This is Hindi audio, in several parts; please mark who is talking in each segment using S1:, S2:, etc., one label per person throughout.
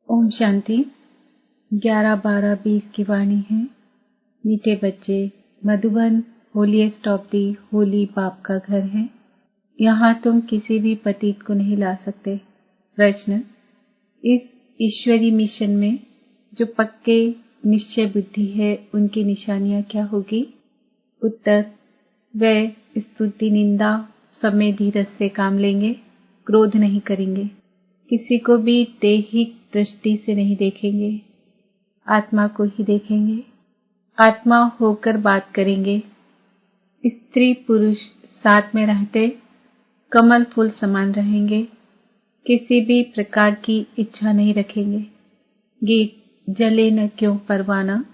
S1: ओम शांति। 11-12-20 की वाणी है। मीठे बच्चे, Madhuban holiest of the Holi बाप का घर है। यहाँ तुम किसी भी पतित को नहीं ला सकते। प्रश्न, इस ईश्वरी मिशन में जो पक्के निश्चय बुद्धि है उनकी निशानियां क्या होगी? उत्तर, वे स्तुति निंदा सब में धीरज से काम लेंगे, क्रोध नहीं करेंगे, किसी को भी दैहिक दृष्टि से नहीं देखेंगे, आत्मा को ही देखेंगे, आत्मा होकर बात करेंगे। स्त्री पुरुष साथ में रहते कमल फूल समान रहेंगे, किसी भी प्रकार की इच्छा नहीं रखेंगे। गीत जले न क्यों परवाना।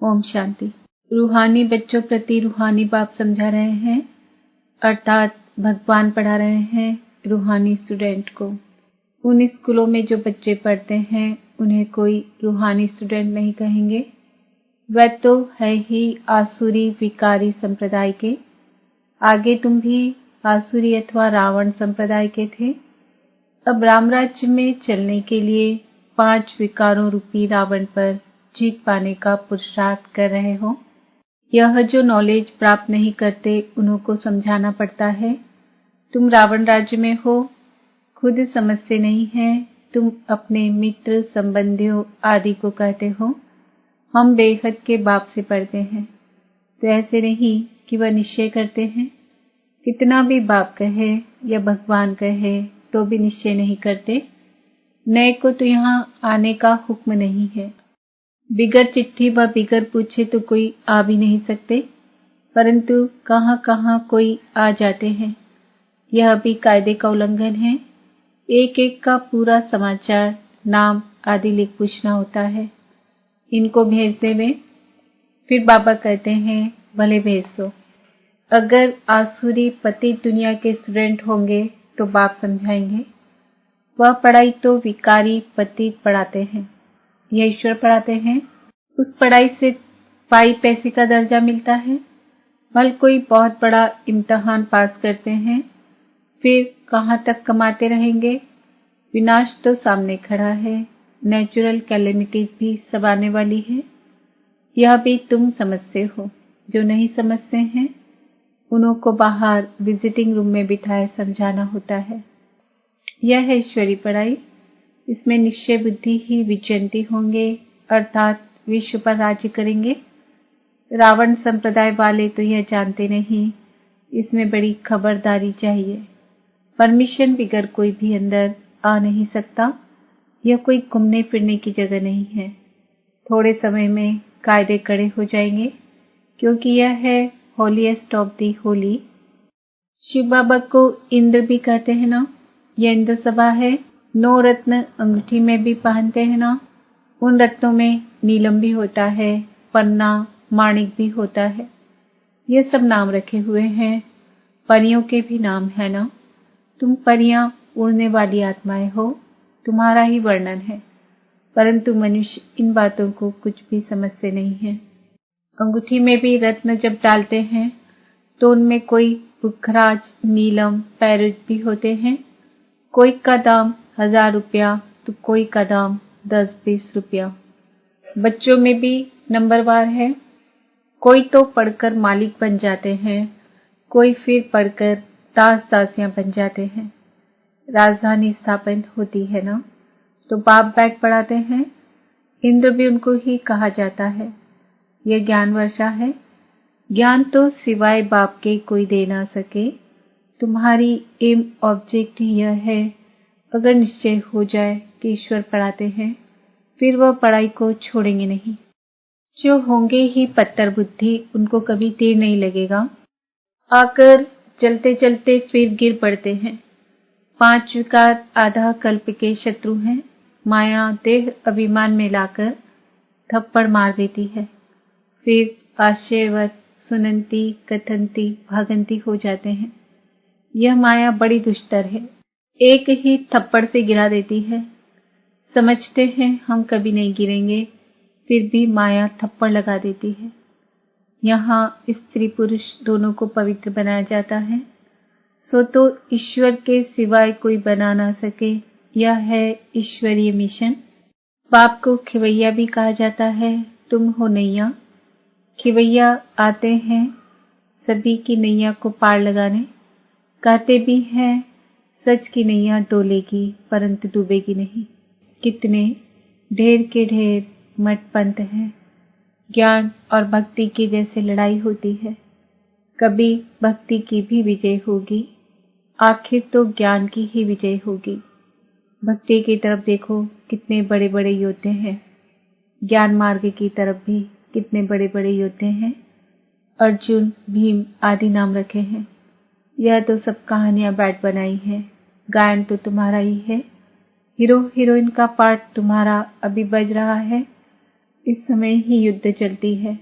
S1: ओम शांति। रूहानी बच्चों प्रति रूहानी बाप समझा रहे हैं, अर्थात भगवान पढ़ा रहे हैं रूहानी स्टूडेंट को। उन स्कूलों में जो बच्चे पढ़ते हैं उन्हें कोई रूहानी स्टूडेंट नहीं कहेंगे, वह तो है ही आसुरी विकारी संप्रदाय के। आगे तुम भी आसुरी अथवा रावण संप्रदाय के थे। अब राम राज्य में चलने के लिए 5 विकारों रूपी रावण पर जीत पाने का पुरुषार्थ कर रहे हो। यह जो नॉलेज प्राप्त नहीं करते उन्हों को समझाना पड़ता है। तुम रावण राज्य में हो, खुद समझते नहीं है। तुम अपने मित्र संबंधियों आदि को कहते हो हम बेहद के बाप से पढ़ते हैं, तो ऐसे नहीं कि वह निश्चय करते हैं। कितना भी बाप कहे या भगवान कहे तो भी निश्चय नहीं करते। नए को तो यहाँ आने का हुक्म नहीं है। बिगर चिट्ठी व बिगर पूछे तो कोई आ भी नहीं सकते, परंतु कहाँ कहाँ कोई आ जाते हैं। यह भी कायदे का उल्लंघन है। एक एक का पूरा समाचार, नाम आदि लिख पूछना होता है। इनको भेजते में फिर बाबा कहते हैं भले भेज दो। अगर आसुरी पति दुनिया के स्टूडेंट होंगे तो बाप समझाएंगे। वह पढ़ाई तो विकारी पतित पढ़ाते हैं, यह ईश्वर पढ़ाते हैं। उस पढ़ाई से पाई पैसे का दर्जा मिलता है। भल कोई बहुत बड़ा इम्तिहान पास करते हैं, फिर कहाँ तक कमाते रहेंगे। विनाश तो सामने खड़ा है, नेचुरल कैलेमिटीज भी सब आने वाली है। यह भी तुम समझते हो। जो नहीं समझते हैं उन्हों को बाहर विजिटिंग रूम में बिठाए समझाना होता है। यह है ईश्वरी पढ़ाई। इसमें निश्चय बुद्धि ही विजयंती होंगे, अर्थात विश्व पर राज्य करेंगे। रावण संप्रदाय वाले तो यह जानते नहीं। इसमें बड़ी खबरदारी चाहिए। परमिशन बिगर कोई भी अंदर आ नहीं सकता। यह कोई घूमने फिरने की जगह नहीं है। थोड़े समय में कायदे कड़े हो जाएंगे, क्योंकि यह है holiest of the holy. Shiv Baba को इंद्र भी कहते हैं ना। यह इंद्र सभा है। 9 रत्न अंगूठी में भी पहनते हैं ना। उन रत्नों में नीलम भी होता है, पन्ना माणिक भी होता है। ये सब नाम रखे हुए हैं। परियों के भी नाम है ना। तुम परियां उड़ने वाली आत्माएं हो, तुम्हारा ही वर्णन है, परंतु मनुष्य इन बातों को कुछ भी समझते नहीं है। अंगूठी में भी रत्न जब डालते हैं तो उनमें कोई पुखराज, नीलम, पैरुज भी होते हैं। कोई का दाम 1000 रुपया तो कोई का दाम 10-20 रुपया। बच्चों में भी नंबरवार है। कोई तो पढ़कर मालिक बन जाते हैं, कोई फिर पढ़कर दास दासियां बन जाते हैं। राजधानी स्थापन होती है ना, तो बाप बैठ पढ़ाते हैं। इंद्र भी उनको ही कहा जाता है। यह ज्ञान वर्षा है। ज्ञान तो सिवाय बाप के कोई दे ना सके। तुम्हारी एम ऑब्जेक्ट ही यह है। अगर निश्चय हो जाए कि ईश्वर पढ़ाते हैं, फिर वह पढ़ाई को छोड़ेंगे नहीं। जो होंगे ही पत्थर बुद्धि, उनको कभी देर नहीं लगेगा। आकर चलते चलते फिर गिर पड़ते हैं। 5 विकार आधा कल्प के शत्रु हैं। माया देह अभिमान में लाकर थप्पड़ मार देती है। फिर आश्चर्यवत सुनंती, कथनती, भागंती हो जाते हैं। यह माया बड़ी दुष्टर है। एक ही थप्पड़ से गिरा देती है। समझते हैं हम कभी नहीं गिरेंगे, फिर भी माया थप्पड़ लगा देती है। यहाँ स्त्री पुरुष दोनों को पवित्र बनाया जाता है। सो तो ईश्वर के सिवाय कोई बना ना सके। यह है ईश्वरीय मिशन। बाप को खिवैया भी कहा जाता है। तुम हो नैया। खिवैया आते हैं सभी की नैया को पार लगाने। कहते भी हैं सच की नैया डोलेगी परंतु डूबेगी नहीं। कितने ढेर के ढेर मठ पंथ हैं। ज्ञान और भक्ति की जैसे लड़ाई होती है, कभी भक्ति की भी विजय होगी, आखिर तो ज्ञान की ही विजय होगी। भक्ति की तरफ देखो कितने बड़े बड़े योद्धे हैं, ज्ञान मार्ग की तरफ भी कितने बड़े बड़े योद्धे हैं। अर्जुन, भीम आदि नाम रखे हैं। यह तो सब कहानियां बैठ बनाई हैं, गायन तो तुम्हारा ही है। हीरो हीरोइन का पार्ट तुम्हारा अभी बज रहा है। इस समय ही युद्ध चलती है।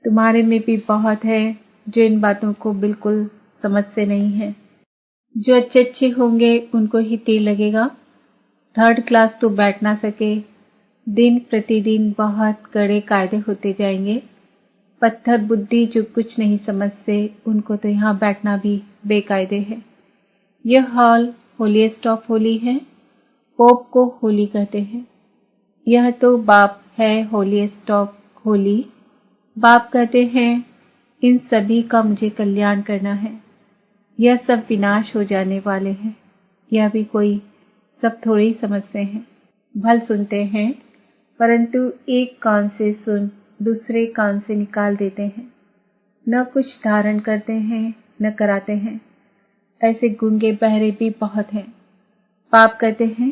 S1: तुम्हारे में भी बहुत है जो इन बातों को बिल्कुल समझते नहीं है। जो अच्छे अच्छे होंगे उनको ही तीर लगेगा। थर्ड क्लास तो बैठ ना सके। दिन प्रतिदिन बहुत कड़े कायदे होते जाएंगे। पत्थर बुद्धि जो कुछ नहीं समझते उनको तो यहाँ बैठना भी बेकायदे है। यह हॉल होलीएस्ट ऑफ होली है। पोप को होली कहते हैं। यह तो बाप है होलीएस्ट ऑफ होली। बाप कहते हैं इन सभी का मुझे कल्याण करना है। यह सब विनाश हो जाने वाले हैं। यह भी कोई सब थोड़े ही समझते हैं। भल सुनते हैं परंतु एक कान से सुन दूसरे कान से निकाल देते हैं। न कुछ धारण करते हैं न कराते हैं। ऐसे गूंगे बहरे भी बहुत हैं। पाप कहते हैं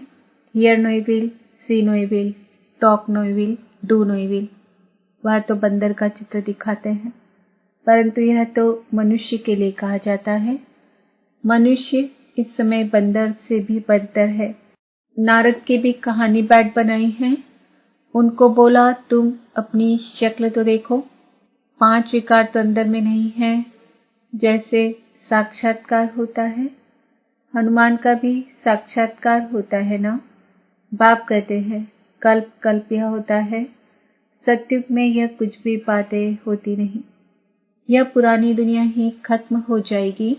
S1: hear no evil, see no evil, talk no evil, do no evil. वह तो बंदर का चित्र दिखाते हैं परंतु यह तो मनुष्य के लिए कहा जाता है। मनुष्य इस समय बंदर से भी बदतर है। नारद की भी कहानी बैठ बनाई है। उनको बोला तुम अपनी शक्ल तो देखो। 5 विकार तो अंदर में नहीं है। जैसे साक्षात्कार होता है, हनुमान का भी साक्षात्कार होता है ना। बाप कहते हैं कल्प कल्प यह होता है। सत्युग में यह कुछ भी बातें होती नहीं। यह पुरानी दुनिया ही खत्म हो जाएगी।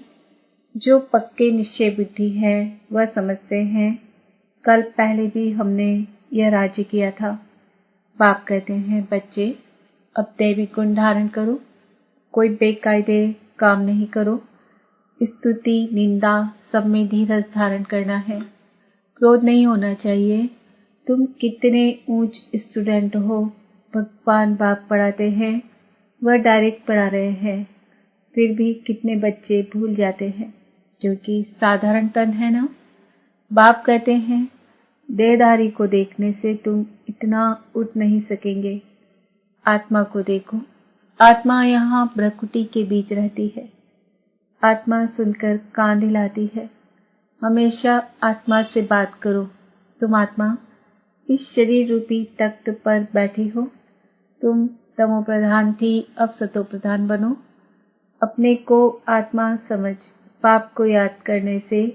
S1: जो पक्के निश्चय बुद्धि है वह समझते हैं कल पहले भी हमने यह राज्य किया था। बाप कहते हैं बच्चे अब दैवी गुण धारण करो। कोई बेकायदे काम नहीं करो। स्तुति निंदा सब में धीरज धारण करना है। क्रोध नहीं होना चाहिए। तुम कितने ऊंच स्टूडेंट हो। भगवान बाप पढ़ाते हैं, वह डायरेक्ट पढ़ा रहे हैं। फिर भी कितने बच्चे भूल जाते हैं जो कि साधारण तन है ना। बाप कहते हैं देहधारी को देखने से तुम इतना उठ नहीं सकेंगे। आत्मा को देखो। आत्मा यहाँ प्रकृति के बीच रहती है। आत्मा सुनकर कान हिलाती है। हमेशा आत्मा से बात करो। तुम आत्मा इस शरीर रूपी तख्त पर बैठी हो। तुम तमो प्रधान थी, अब सतो प्रधान बनो। अपने को आत्मा समझ। पाप को याद करने से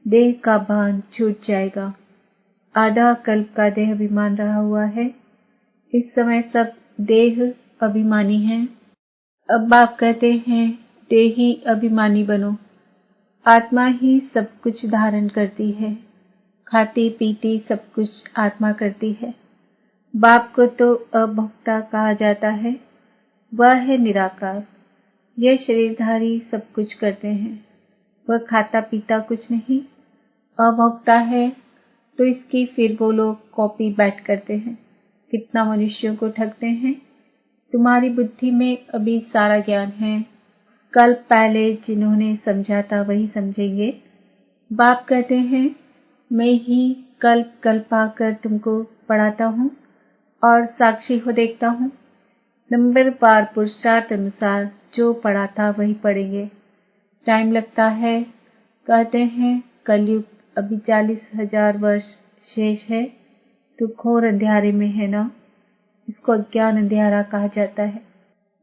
S1: देह का भान छूट जाएगा। आधा कल्प का देह अभिमान रहा हुआ है। इस समय सब देह अभिमानी हैं। अब बाप कहते हैं देही अभिमानी बनो। आत्मा ही सब कुछ धारण करती है। खाती पीती सब कुछ आत्मा करती है। बाप को तो अभोक्ता कहा जाता है। वह है निराकार। यह शरीरधारी सब कुछ करते हैं। वह खाता पीता कुछ नहीं। अभोक्ता है तो इसकी फिर वो लोग कॉपी बैठ करते हैं। कितना मनुष्यों को ठगते हैं। तुम्हारी बुद्धि में अभी सारा ज्ञान है। कल पहले जिन्होंने समझा था वही समझेंगे। बाप कहते हैं मैं ही कल्प कल्पा कर तुमको पढ़ाता हूँ और साक्षी हो देखता हूँ। नंबर पार पुरुषार्थ अनुसार जो पढ़ा था वही पढ़ेंगे। टाइम लगता है। कहते हैं कलयुग अभी 40,000 वर्ष शेष है। तो घोर अंधेरे में है ना। इसको अज्ञान अंधेरा कहा जाता है।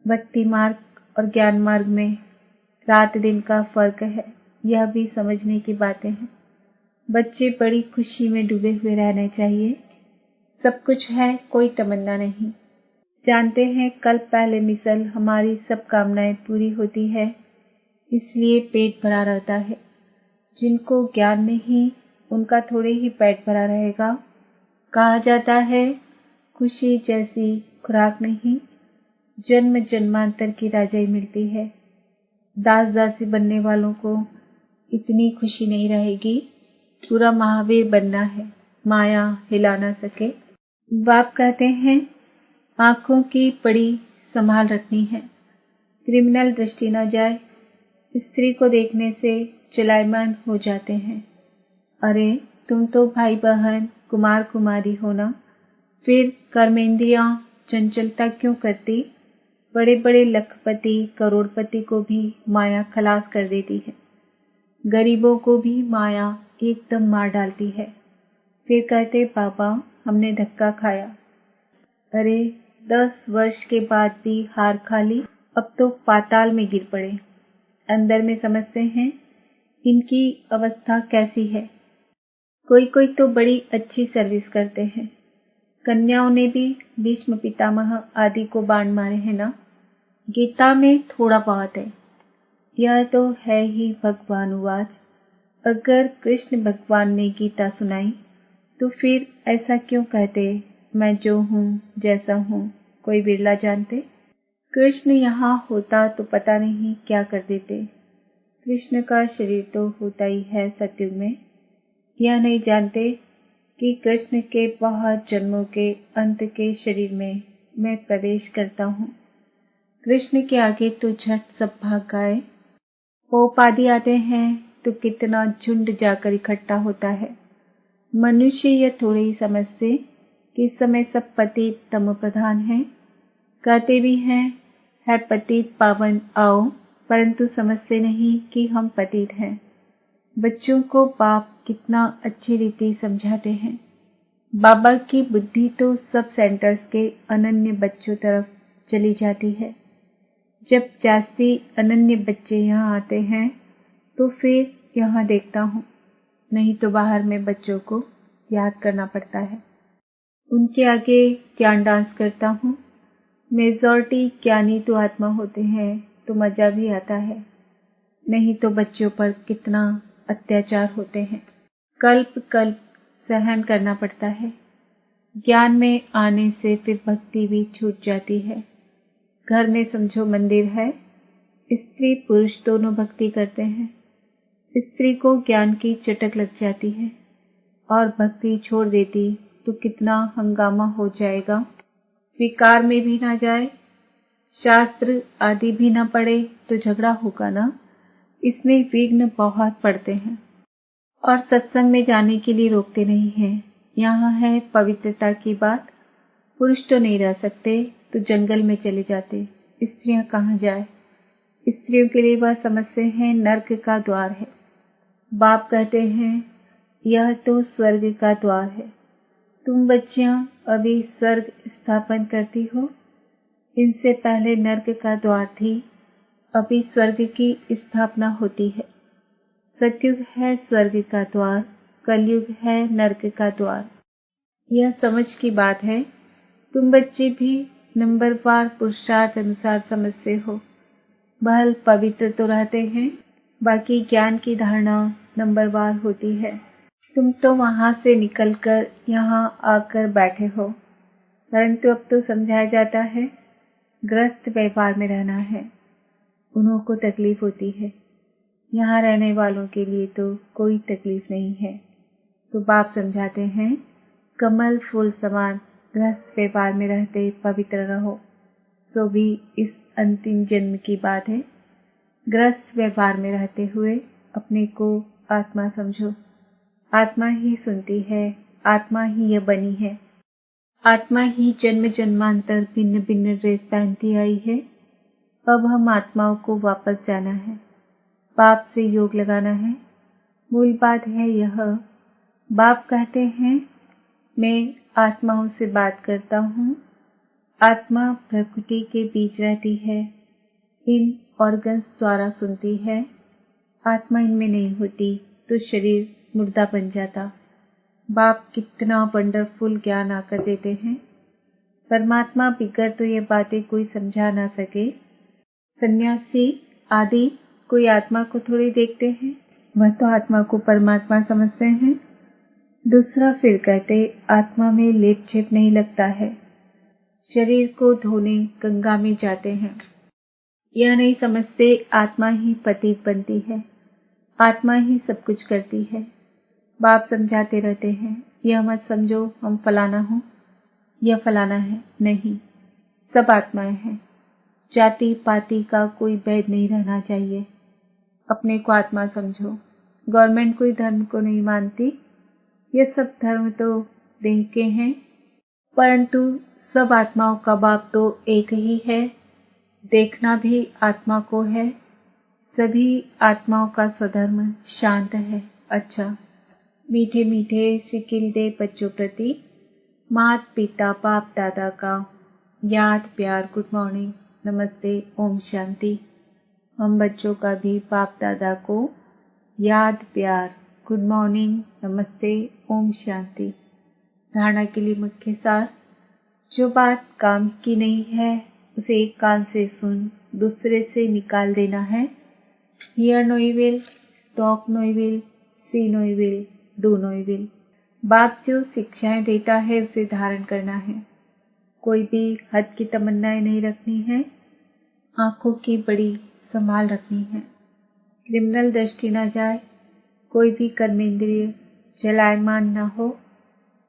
S1: भक्ति मार्ग और ज्ञान मार्ग में रात दिन का फर्क है। यह भी समझने की बातें हैं। बच्चे बड़ी खुशी में डूबे हुए रहने चाहिए। सब कुछ है, कोई तमन्ना नहीं। जानते हैं कल पहले मिसल हमारी सब कामनाएं पूरी होती है, इसलिए पेट भरा रहता है। जिनको ज्ञान नहीं उनका थोड़े ही पेट भरा रहेगा। कहा जाता है खुशी जैसी खुराक नहीं, जन्म जन्मांतर की राजाई मिलती है। दास दासी बनने वालों को इतनी खुशी नहीं रहेगी। पूरा महावीर बनना है, माया हिला ना सके। बाप कहते हैं आंखों की बड़ी संभाल रखनी है, क्रिमिनल दृष्टि न जाए। स्त्री को देखने से चलायमान हो जाते हैं। अरे तुम तो भाई बहन कुमार कुमारी हो ना, फिर कर्मेंद्रियां चंचलता क्यों करती? बड़े बड़े लखपति करोड़पति को भी माया खलास कर देती है, गरीबों को भी माया एकदम मार डालती है। फिर कहते बाबा हमने धक्का खाया। अरे 10 वर्ष के बाद भी हार खा ली, अब तो पाताल में गिर पड़े। अंदर में समझते हैं इनकी अवस्था कैसी है। कोई कोई तो बड़ी अच्छी सर्विस करते हैं। कन्याओं ने भी भीष्म पितामह आदि को बाण मारे हैं ना। गीता में थोड़ा बहुत है। यह तो है ही भगवानुवाच। अगर कृष्ण भगवान ने गीता सुनाई तो फिर ऐसा क्यों कहते मैं जो हूँ जैसा हूँ कोई बिरला जानते। कृष्ण यहाँ होता तो पता नहीं क्या कर देते। कृष्ण का शरीर तो होता ही है सतयुग में। यह नहीं जानते कि कृष्ण के बहुत जन्मों के अंत के शरीर में मैं प्रवेश करता हूँ। कृष्ण के आगे तो झट सब भाग गए। पोप आदि आते हैं तो कितना झुंड जाकर इकट्ठा होता है। मनुष्य यह थोड़े ही समझते कि इस समय सब पतित तम प्रधान हैं। कहते भी हैं है पतित पावन आओ, परंतु समझते नहीं कि हम पतित हैं। बच्चों को बाप कितना अच्छी रीति समझाते हैं। बाबा की बुद्धि तो सब सेंटर्स के अनन्य बच्चों तरफ चली जाती है। जब जास्ती अनन्य बच्चे यहाँ आते हैं तो फिर यहाँ देखता हूँ, नहीं तो बाहर में बच्चों को याद करना पड़ता है। उनके आगे ज्ञान डांस करता हूँ। मेजॉरिटी ज्ञानी तो आत्मा होते हैं तो मजा भी आता है, नहीं तो बच्चों पर कितना अत्याचार होते हैं। कल्प कल्प सहन करना पड़ता है। ज्ञान में आने से फिर भक्ति भी छूट जाती है। घर में समझो मंदिर है, स्त्री पुरुष दोनों भक्ति करते हैं। स्त्री को ज्ञान की चटक लग जाती है और भक्ति छोड़ देती तो कितना हंगामा हो जाएगा। विकार में भी ना जाए, शास्त्र आदि भी ना पढ़े तो झगड़ा होगा ना। इसमें विघ्न बहुत पड़ते हैं और सत्संग में जाने के लिए रोकते नहीं हैं। यहाँ है पवित्रता की बात। पुरुष तो नहीं रह सकते तो जंगल में चले जाते, स्त्रियां कहाँ जाए। स्त्रियों के लिए वह समझते हैं नर्क का द्वार है। बाप कहते हैं यह तो स्वर्ग का द्वार है। तुम बच्चियां अभी स्वर्ग स्थापन करती हो, इनसे पहले नर्क का द्वार थी, अभी स्वर्ग की स्थापना होती है। सतयुग है स्वर्ग का द्वार, कलयुग है नर्क का द्वार। यह समझ की बात है। तुम बच्चे भी नंबरवार पुरुषार्थ अनुसार समझते हो। बहल पवित्र तो रहते हैं, बाकी ज्ञान की धारणा नंबरवार होती है। तुम तो वहां से निकलकर यहाँ आकर बैठे हो, परंतु अब तो समझाया जाता है ग्रस्त व्यवहार में रहना है। उन्हों को तकलीफ होती है, यहाँ रहने वालों के लिए तो कोई तकलीफ नहीं है। तो बाप समझाते हैं कमल फूल समान गृहस्थ व्यवहार में रहते पवित्र रहो। सो भी इस अंतिम जन्म की बात है। गृहस्थ व्यवहार में रहते हुए अपने को आत्मा समझो। आत्मा ही सुनती है, आत्मा ही यह बनी है। आत्मा ही जन्म जन्मांतर भिन्न भिन्न ड्रेस पहनती आई है। अब हम आत्माओं को वापस जाना है, बाप से योग लगाना है। मूल बात है यह। बाप कहते हैं मैं आत्माओं से बात करता हूँ। आत्मा प्रकृति के बीच रहती है, इन ऑर्गन्स द्वारा सुनती है। आत्मा इनमें नहीं होती तो शरीर मुर्दा बन जाता। बाप कितना वंडरफुल ज्ञान आकर देते हैं। परमात्मा बिगर तो ये बातें कोई समझा ना सके। सन्यासी आदि कोई आत्मा को थोड़ी देखते हैं, वह तो आत्मा को परमात्मा समझते हैं। दूसरा फिर कहते आत्मा में लेप छेप नहीं लगता है। शरीर को धोने गंगा में जाते हैं। यह नहीं समझते आत्मा ही पतित बनती है, आत्मा ही सब कुछ करती है। बाप समझाते रहते हैं, यह मत समझो हम फलाना हूँ, यह फलाना है। नहीं, सब आत्माएं हैं। जाति पाति का कोई भेद नहीं रहना चाहिए। अपने को आत्मा समझो। गवर्नमेंट कोई धर्म को नहीं मानती, ये सब धर्म तो देह के हैं, परंतु सब आत्माओं का बाप तो एक ही है। देखना भी आत्मा को है। सभी आत्माओं का स्वधर्म शांत है। अच्छा, मीठे मीठे सिकिलदे बच्चों प्रति मात पिता बाप दादा का याद प्यार, गुड मॉर्निंग, नमस्ते, ओम शांति। हम बच्चों का भी बाप दादा को याद प्यार, गुड मॉर्निंग, नमस्ते, ओम शांति। धारणा के लिए मुख्य सार, जो बात काम की नहीं है उसे एक कान से सुन दूसरे से निकाल देना है। Hear no evil, talk no evil, see no evil, do no evil. बाप जो शिक्षाएं देता है उसे धारण करना है। कोई भी हद की तमन्नाएं नहीं रखनी है। आंखों की बड़ी संभाल रखनी है। क्रिमिनल दृष्टि न जाए, कोई भी कर्मेंद्रिय जलायमान न हो,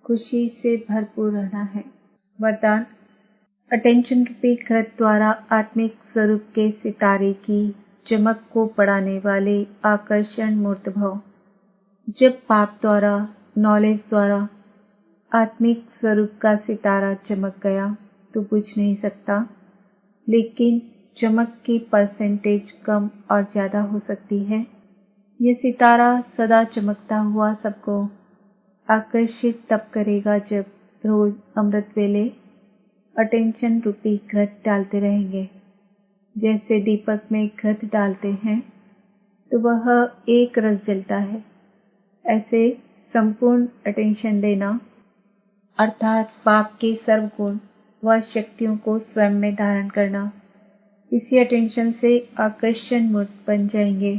S1: खुशी से भरपूर रहना है। वरदान, अटेंशन रूपी कृत द्वारा आत्मिक स्वरूप के सितारे की चमक को बढ़ाने वाले आकर्षण मूर्त भव। जब पाप द्वारा, नॉलेज द्वारा आत्मिक स्वरूप का सितारा चमक गया तो बुझ नहीं सकता, लेकिन चमक की परसेंटेज कम और ज्यादा हो सकती है। यह सितारा सदा चमकता हुआ सबको आकर्षित तब करेगा जब रोज अमृत वेले अटेंशन रूपी घृत डालते रहेंगे। जैसे दीपक में घृत डालते हैं तो वह एक रस जलता है, ऐसे संपूर्ण अटेंशन देना अर्थात पाप के सर्व गुण व शक्तियों को स्वयं में धारण करना। इसी अटेंशन से आकर्षण मूर्त बन जाएंगे।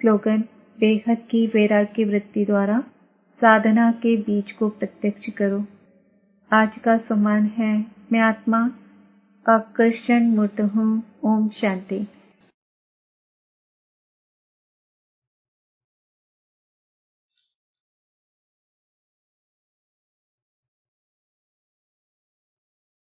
S1: स्लोगन, बेहद की वैराग्य वृत्ति द्वारा साधना के बीज को प्रत्यक्ष करो। आज का सम्मान है, मैं आत्मा आकर्षण मूर्त हूँ। ओम शांति।